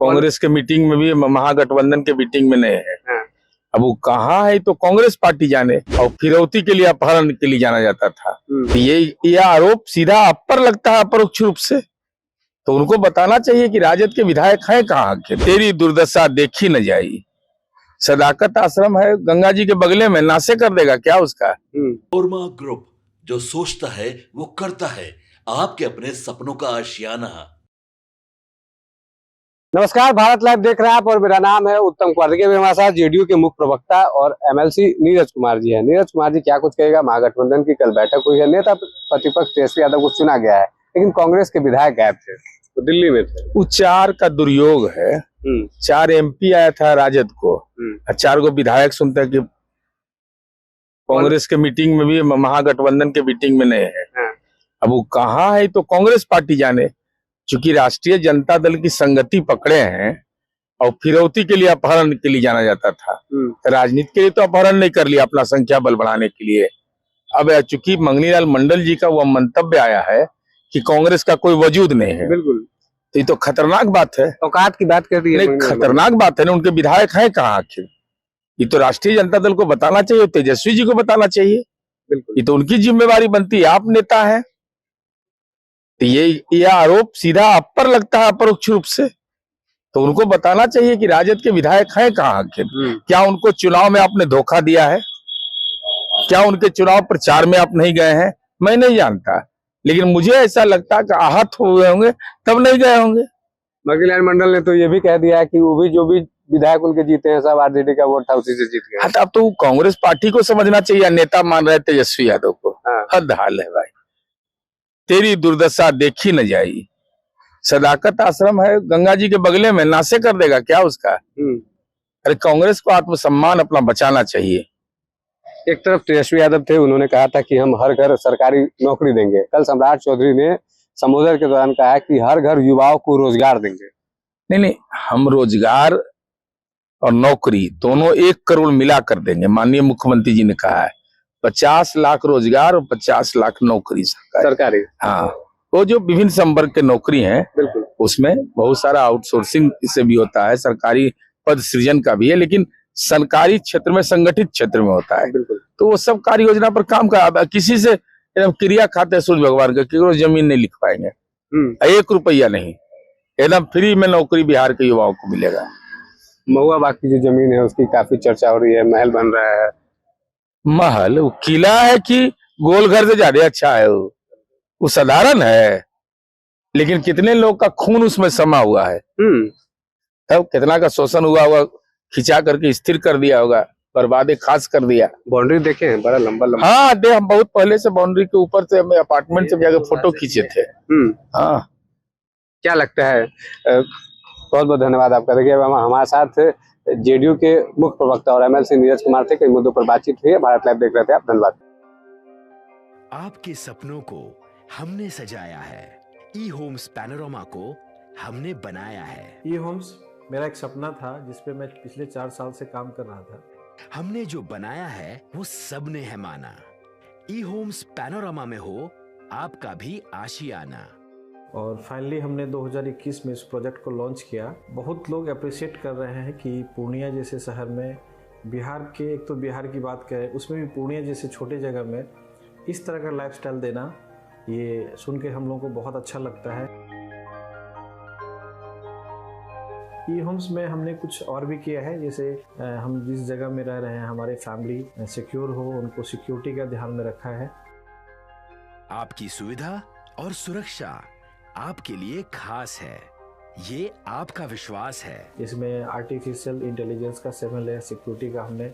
कांग्रेस के मीटिंग में भी, महागठबंधन के मीटिंग में नहीं है। हाँ। अब वो कहाँ है तो कांग्रेस पार्टी जाने। और फिरौती के लिए, अपहरण के लिए जाना जाता था। तो ये आरोप सीधा आप पर लगता है अपरोक्ष रूप से। तो उनको बताना चाहिए कि राजद के विधायक हैं कहाँ के। तेरी दुर्दशा देखी न जाई। सदाकत आश्रम है गंगा जी के बगले में, नासे कर देगा क्या उसका। ओरमा ग्रुप, जो सोचता है वो करता है। आपके अपने सपनों का आशियाना। नमस्कार, भारत लाइव देख रहे हैं आप और मेरा नाम है उत्तम कुमार। देखिए हमारे साथ जेडीयू के मुख्य प्रवक्ता और एमएलसी नीरज कुमार जी हैं। नीरज कुमार जी क्या कुछ कहेगा। महागठबंधन की कल बैठक हुई है, नेता प्रतिपक्ष तेजस्वी यादव को चुना गया है, लेकिन कांग्रेस के विधायक गायब थे, तो दिल्ली में थे। वो 4 का दुर्योग है। 4 एमपी आया था राजद को, और 4 को विधायक सुनते हैं कि कांग्रेस के मीटिंग में भी, महागठबंधन के मीटिंग में नहीं है। अब वो कहाँ है तो कांग्रेस पार्टी जाने। चूंकि राष्ट्रीय जनता दल की संगति पकड़े हैं और फिरौती के लिए, अपहरण के लिए जाना जाता था। राजनीति के लिए तो अपहरण नहीं कर लिया, अपना संख्या बल बढ़ाने के लिए। अब चूंकि मंगनीलाल मंडल जी का वह मंतव्य आया है कि कांग्रेस का कोई वजूद नहीं है, बिल्कुल, तो ये तो खतरनाक बात है। औकात की बात कर रही है। नहीं, खतरनाक बात है ना। उनके विधायक हैं कहाँ आखिर। ये तो राष्ट्रीय जनता दल को बताना चाहिए, तेजस्वी जी को बताना चाहिए। बिल्कुल, ये तो उनकी जिम्मेवारी बनती है। आप नेता है तो ये आरोप सीधा आप पर लगता है अपरोक्ष रूप से। तो उनको बताना चाहिए कि राजद के विधायक हैं कहाँ आखिर। क्या उनको चुनाव में आपने धोखा दिया है? क्या उनके चुनाव प्रचार में आप नहीं गए हैं? मैं नहीं जानता, लेकिन मुझे ऐसा लगता है कि आहत हुए होंगे तब नहीं गए होंगे। मंगनीलाल मंडल ने तो ये भी कह दिया है कि वो भी जो भी विधायक उनके जीते हैं सब आरजेडी का वोट था, उसी से जीत गए। अब तो कांग्रेस पार्टी को समझना चाहिए। नेता मान रहे तेजस्वी यादव को। हद हाल है भाई। तेरी दुर्दशा देखी न जाई। सदाकत आश्रम है गंगा जी के बगले में, नासे कर देगा क्या उसका। अरे कांग्रेस को आत्मसम्मान अपना बचाना चाहिए। एक तरफ तेजस्वी यादव थे, उन्होंने कहा था कि हम हर घर सरकारी नौकरी देंगे। कल सम्राट चौधरी ने संबोधन के दौरान कहा कि हर घर युवाओं को रोजगार देंगे। नहीं, हम रोजगार और नौकरी दोनों 1 करोड़ मिला कर देंगे। माननीय मुख्यमंत्री जी ने कहा है 50 लाख रोजगार और 50 लाख नौकरी सरकारी। हाँ, वो जो विभिन्न संवर्ग के नौकरी हैं, बिल्कुल, उसमें बहुत सारा आउटसोर्सिंग से भी होता है, सरकारी पद सृजन का भी है, लेकिन सरकारी क्षेत्र में, संगठित क्षेत्र में होता है। तो वो सब कार्य योजना पर काम कर, किसी से एकदम क्रिया खाते सूर्य भगवान का केवल जमीन नहीं लिख पाएंगे। 1 रुपया नहीं, एकदम फ्री में नौकरी बिहार के युवाओं को मिलेगा। महुआ बाग की जो जमीन है उसकी काफी चर्चा हो रही है, महल बन रहा है। महल वो किला है कि गोलघर से ज्यादा अच्छा है। वो साधारण है, लेकिन कितने लोग का खून उसमें समा हुआ है। तब कितना का शोषण हुआ होगा, खिंचा करके स्थिर कर दिया होगा, बर्बादे खास कर दिया। बाउंड्री देखे हैं, बड़ा लंबा लंबा। हाँ, हम बहुत पहले से बाउंड्री के ऊपर से, हमें अपार्टमेंट से जाकर फोटो खींचे थे। हाँ, क्या लगता है। बहुत बहुत धन्यवाद आपका। देखिए हमारे साथ जेडीयू के मुख्य प्रवक्ता और एमएलसी नीरज कुमार थे। कई मुद्दों पर बातचीत हुई है। भारत लाइव देख रहे थे आप, धन्यवाद। आपके सपनों को हमने सजाया है, ई होम्स पैनोरमा को हमने बनाया है। ई होम्स मेरा एक सपना था जिसपे मैं पिछले 4 साल से काम कर रहा था। हमने जो बनाया है वो सबने है माना। ई होम्स पैनोरमा में हो आपका भी आशियाना। और फाइनली हमने 2021 में इस प्रोजेक्ट को लॉन्च किया। बहुत लोग अप्रिशिएट कर रहे हैं कि पूर्णिया जैसे शहर में, बिहार के, एक तो बिहार की बात करें उसमें भी पूर्णिया जैसे छोटे जगह में इस तरह का लाइफस्टाइल देना, ये सुन के हम लोगों को बहुत अच्छा लगता है। ई होम्स में हमने कुछ और भी किया है, जैसे हम जिस जगह में रह रहे हैं हमारे फैमिली सिक्योर हो, उनको सिक्योरिटी का ध्यान में रखा है। आपकी सुविधा और सुरक्षा आपके लिए खास है, ये आपका विश्वास है। इसमें आर्टिफिशियल इंटेलिजेंस का 7 लेयर सिक्योरिटी का हमने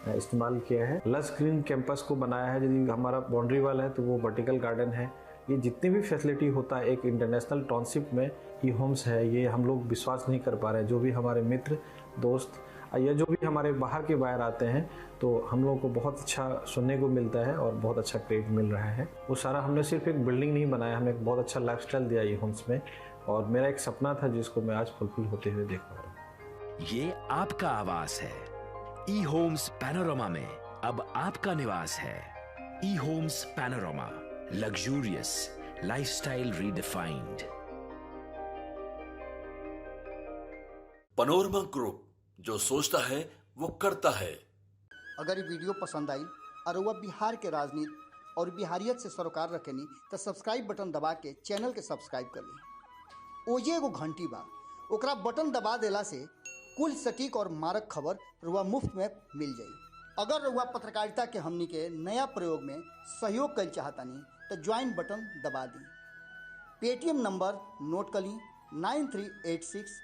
इस्तेमाल किया है। लस ग्रीन कैंपस को बनाया है। यदि हमारा बाउंड्री वाल है तो वो वर्टिकल गार्डन है। ये जितनी भी फैसिलिटी होता है एक इंटरनेशनल टाउनशिप में ई होम्स है, ये हम लोग विश्वास नहीं कर पा रहे हैं। जो भी हमारे मित्र दोस्त या जो भी हमारे बाहर के बाहर आते हैं, तो हम लोगों को बहुत अच्छा सुनने को मिलता है और बहुत अच्छा क्रेडिट मिल रहा है। वो सारा हमने सिर्फ एक बिल्डिंग नहीं बनाया, हमें एक बहुत अच्छा लाइफस्टाइल दिया ई होम्स में, और मेरा एक सपना था जिसको मैं आज फुलफिल होते हुए देख पा रहा हूँ। ये आपका आवास है। ई होम्स पैनोरमा में अब आपका निवास है। E homes panorama, luxurious lifestyle redefined. Panorama group, जो सोचता है वो करता है। अगर ये वीडियो पसंद आई और वह बिहार के राजनीति और बिहारियत से सरोकार रखेनी तो सब्सक्राइब बटन दबा के चैनल के सब्सक्राइब कर ली। ओजे एगो घंटी बा, ओकरा बटन दबा देला से कुल सटीक और मारक खबर रुआ मुफ्त में मिल जाई। अगर रुआ पत्रकारिता के हमनी के नया प्रयोग में सहयोग कर चाहतानी तो ज्वाइन बटन दबा दी। पेटीएम नंबर नोट कर ली 9386